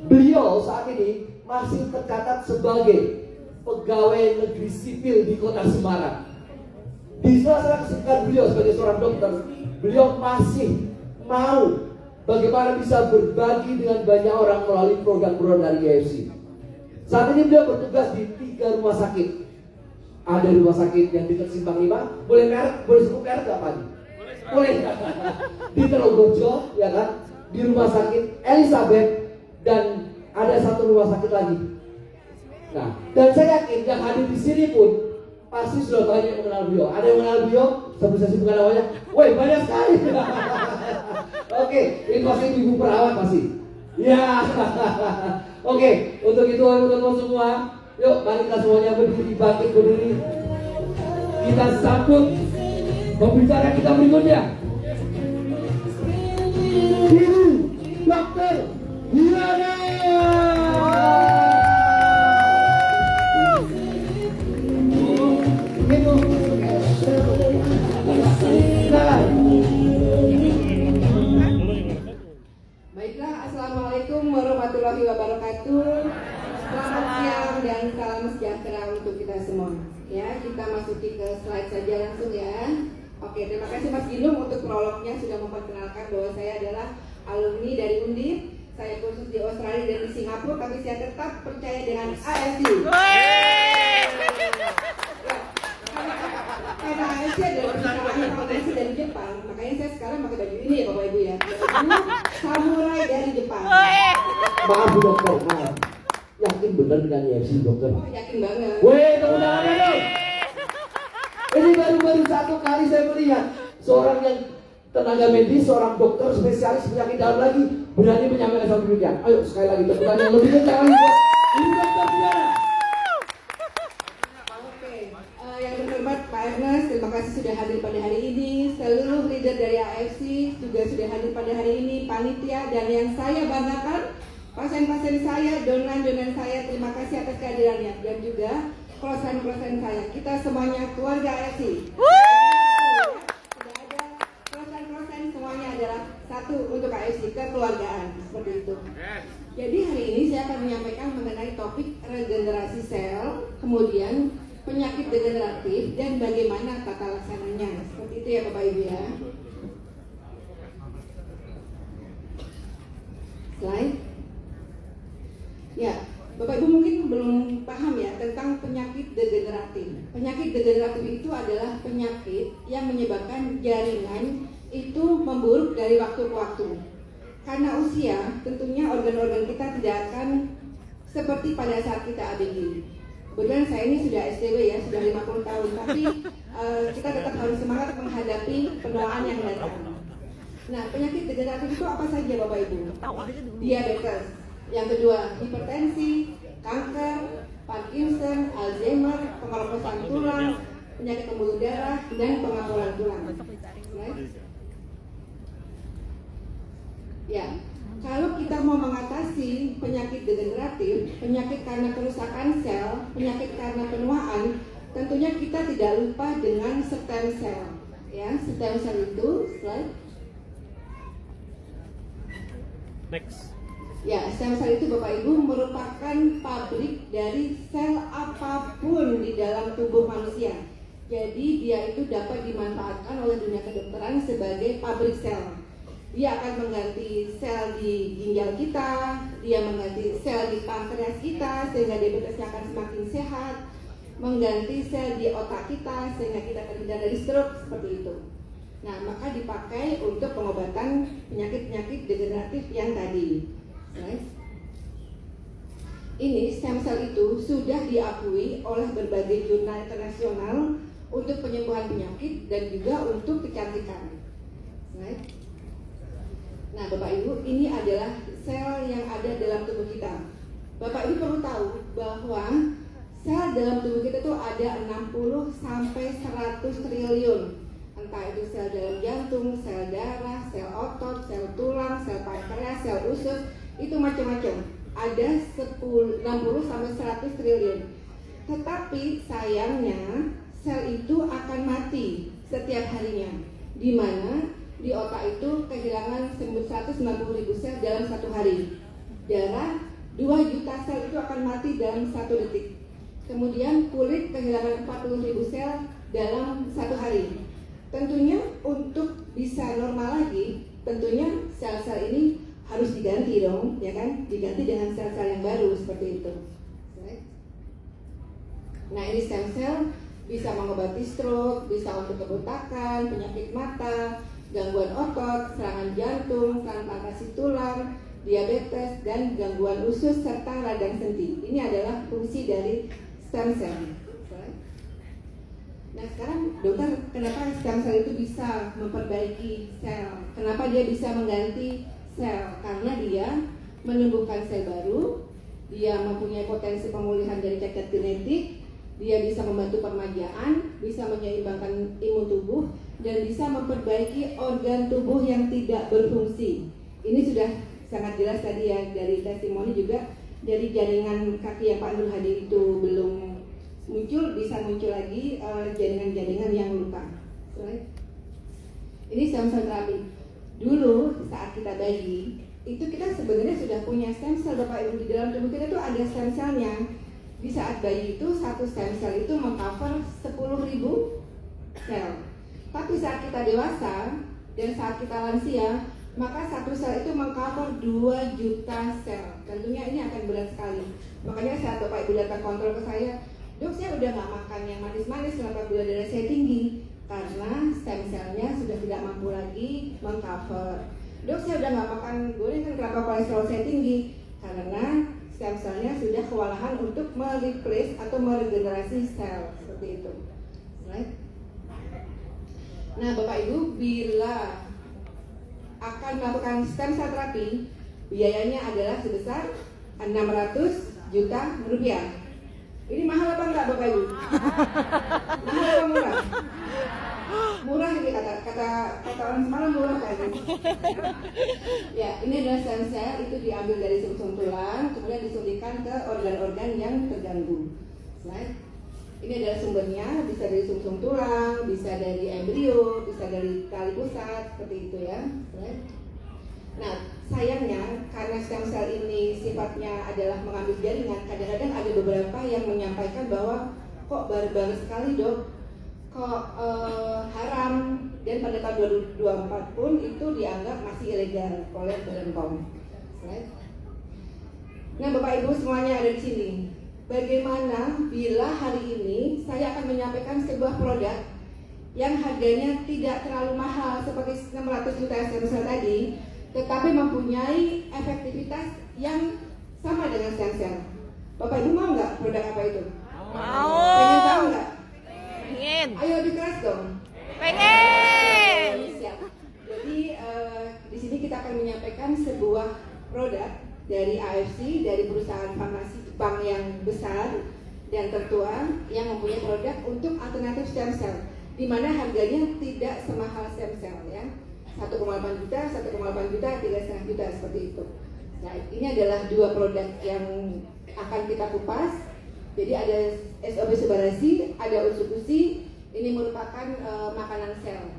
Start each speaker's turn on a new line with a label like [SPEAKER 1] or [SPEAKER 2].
[SPEAKER 1] Beliau saat ini masih tercatat sebagai pegawai negeri sipil di kota Semarang. Di sela-sela kesibukan beliau sebagai seorang dokter, beliau masih mau bagaimana bisa berbagi dengan banyak orang melalui program-program dari IFC. Saat ini beliau bertugas di 3 rumah sakit. Ada rumah sakit yang dekat Simpang 5. Boleh merek? Boleh sebut merek gak Pak? Boleh. Di Telogojo, ya kan? Di rumah sakit Elizabeth, dan ada satu rumah sakit lagi. Nah, dan saya yakin yang hadir di sini pun pasti sudah banyak yang mengenal beliau. Ada yang mengenal beliau? Sebelum saya sebutkan namanya. Woi, banyak sekali. Oke, ini pasti ibu perawat pasti. Ya. Oke, untuk itu teman-teman semua, yuk mari kita semuanya berdiri, bangkit berdiri. Kita sambut pembicara kita berikutnya. Ibu Dokter Wirana.
[SPEAKER 2] Baiklah, Assalamualaikum warahmatullahi wabarakatuh. Selamat siang dan salam sejahtera untuk kita semua. Ya, kita masuki ke slide saja langsung ya. Oke, terima kasih Mas Ginung untuk prolognya sudah memperkenalkan bahwa saya adalah alumni dari Undip. Saya kursus di Australia dan di Singapura, tapi saya tetap percaya dengan AFC. Karena AFC adalah perusahaan potensi dari Jepang, makanya saya sekarang pakai baju ini ya Bapak Ibu ya. Baju samurai dari Jepang.
[SPEAKER 1] Maaf Bu Dokter, maaf. Yakin benar dengan IFC Dokter?
[SPEAKER 2] Oh, yakin banget.
[SPEAKER 1] Weh, tepuk tangannya dong. Ini baru-baru satu kali saya melihat seorang yang tenaga medis, seorang dokter spesialis penyakit dalam lagi berani menyampaikan satu demikian. Ayo sekali lagi tepuk tangan yang lebih kencang lagi buat Ibu Dokter Wirana.
[SPEAKER 2] Oke, yang terhormat Pak Ernest, terima kasih sudah hadir pada hari ini. Seluruh leader dari AFC juga sudah hadir pada hari ini, panitia, dan yang saya banggakan, pasien-pasien saya, donan-donan saya, terima kasih atas kehadirannya. Dan juga klien-klien saya, kita semuanya keluarga AFC. Sudah ada klien-klien semuanya adalah satu untuk AFC, kekeluargaan, seperti itu. Jadi hari ini saya akan menyampaikan mengenai topik regenerasi sel, kemudian penyakit degeneratif dan bagaimana tata laksananya. Seperti itu ya Bapak Ibu ya. Slide. Ya, Bapak Ibu mungkin belum paham ya tentang penyakit degeneratif. Penyakit degeneratif itu adalah penyakit yang menyebabkan jaringan itu memburuk dari waktu ke waktu. Karena usia, tentunya organ-organ kita tidak akan seperti pada saat kita ABG. Kebetulan saya ini sudah STW ya, sudah 50 tahun, tapi kita tetap harus semangat menghadapi penuaan yang datang. Nah, penyakit degeneratif itu apa saja Bapak Ibu? Diabetes, yang kedua hipertensi, kanker, Parkinson, Alzheimer, pengeroposan tulang, penyakit pembuluh darah, dan pengapuran tulang. Ya, kalau kita mau mengatasi penyakit degeneratif, penyakit karena kerusakan sel, penyakit karena penuaan, tentunya kita tidak lupa dengan stem cell. Ya, stem cell itu, slide.
[SPEAKER 3] Next.
[SPEAKER 2] Ya, stem cell itu Bapak Ibu merupakan pabrik dari sel apapun di dalam tubuh manusia. Jadi dia itu dapat dimanfaatkan oleh dunia kedokteran sebagai pabrik sel. Dia akan mengganti sel di ginjal kita, dia mengganti sel di pankreas kita sehingga diabetesnya akan semakin sehat, mengganti sel di otak kita sehingga kita terhindar dari stroke, seperti itu. Nah, maka dipakai untuk pengobatan penyakit-penyakit degeneratif yang tadi. Right? Ini stem cell itu sudah diakui oleh berbagai jurnal internasional untuk penyembuhan penyakit dan juga untuk kecantikan. Right? Nah, Bapak Ibu, ini adalah sel yang ada dalam tubuh kita. Bapak Ibu perlu tahu bahwa sel dalam tubuh kita itu ada 60 sampai 100 triliun. Entah itu sel dalam jantung, sel darah, sel otot, sel tulang, sel pankreas, sel usus, itu macam-macam. Ada 60 sampai 100 triliun. Tetapi sayangnya sel itu akan mati setiap harinya. Di mana di otak itu kehilangan 190.000 sel dalam satu hari. Darah 2 juta sel itu akan mati dalam 1 detik. Kemudian kulit kehilangan 40.000 sel dalam 1 hari. Tentunya untuk bisa normal lagi, tentunya sel-sel ini harus diganti dong, ya kan? Diganti dengan sel-sel yang baru seperti itu. Nah, ini stem cell bisa mengobati stroke, bisa untuk kebutakan, penyakit mata, gangguan otot, serangan jantung, transplantasi tulang, diabetes, dan gangguan usus serta radang sendi. Ini adalah fungsi dari stem cell. Nah, sekarang dokter, kenapa stem cell itu bisa memperbaiki sel? Kenapa dia bisa mengganti sel? Karena dia menumbuhkan sel baru, dia mempunyai potensi pemulihan dari cacat genetik, dia bisa membantu permajaan, bisa menyeimbangkan imun tubuh, dan bisa memperbaiki organ tubuh yang tidak berfungsi. Ini sudah sangat jelas tadi ya dari testimoni juga, dari jaringan kaki yang Pak Nur Hadi itu belum muncul, bisa muncul lagi jaringan-jaringan yang luka. Ini stem cell terapi. Dulu saat kita bayi, itu kita sebenarnya sudah punya stem cell Bapak Ibu, di dalam tubuh kita tuh ada stem cellnya. Di saat bayi itu satu stem cell itu mengcover 10.000 sel. Tapi saat kita dewasa dan saat kita lansia, maka satu sel itu mengcover 2 juta sel. Tentunya ini akan berat sekali. Makanya saat Bapak Ibu datang kontrol ke saya, dok saya udah gak makan yang manis-manis, kenapa gula darah saya tinggi? Karena stem cellnya sudah tidak mampu lagi mengcover. Dok saya udah gak makan goreng, kan kenapa kolesterol saya tinggi? Karena stem cellnya sudah kewalahan untuk mereplace atau meregenerasi sel, seperti itu. Right? Nah, Bapak Ibu, bila akan melakukan stem cell terapi, biayanya adalah sebesar 600 juta rupiah. Ini mahal apa enggak Bapak Ibu? Mahal apa murah? Murah ini kata orang semalam murah kan? Ya, ini adalah stem cell, itu diambil dari sumsum tulang, kemudian disuntikan ke organ-organ yang terganggu. Slide. Ini adalah sumbernya, bisa dari sumsum tulang, bisa dari embrio, bisa dari tali pusat, seperti itu ya. Slide. Nah, sayangnya karena stem cell ini sifatnya adalah mengambil jaringan, kadang-kadang ada beberapa yang menyampaikan bahwa kok barbar sekali dok, kok haram, dan pada tahun 2024 pun itu dianggap masih ilegal oleh Badan POM. Nah, Bapak Ibu semuanya ada di sini. Bagaimana bila hari ini saya akan menyampaikan sebuah produk yang harganya tidak terlalu mahal seperti 600 juta stem cell tadi, tetapi mempunyai efektivitas yang sama dengan stem cell. Bapak Ibu mau nggak produk apa itu?
[SPEAKER 4] Mau.
[SPEAKER 2] Pengen tahu nggak?
[SPEAKER 4] Pengen.
[SPEAKER 2] Ayo lebih keras dong.
[SPEAKER 4] Pengen.
[SPEAKER 2] Siap. Jadi di sini kita akan menyampaikan sebuah produk dari AFC, dari perusahaan farmasi Jepang yang besar dan tertua yang mempunyai produk untuk alternatif stem cell, di mana harganya tidak semahal stem cell ya. 1,8 juta, 1,8 juta, 3,5 juta seperti itu. Nah, ini adalah 2 produk yang akan kita kupas. Jadi ada SOB Subarasi, ada Utsukushi. Ini merupakan makanan sel.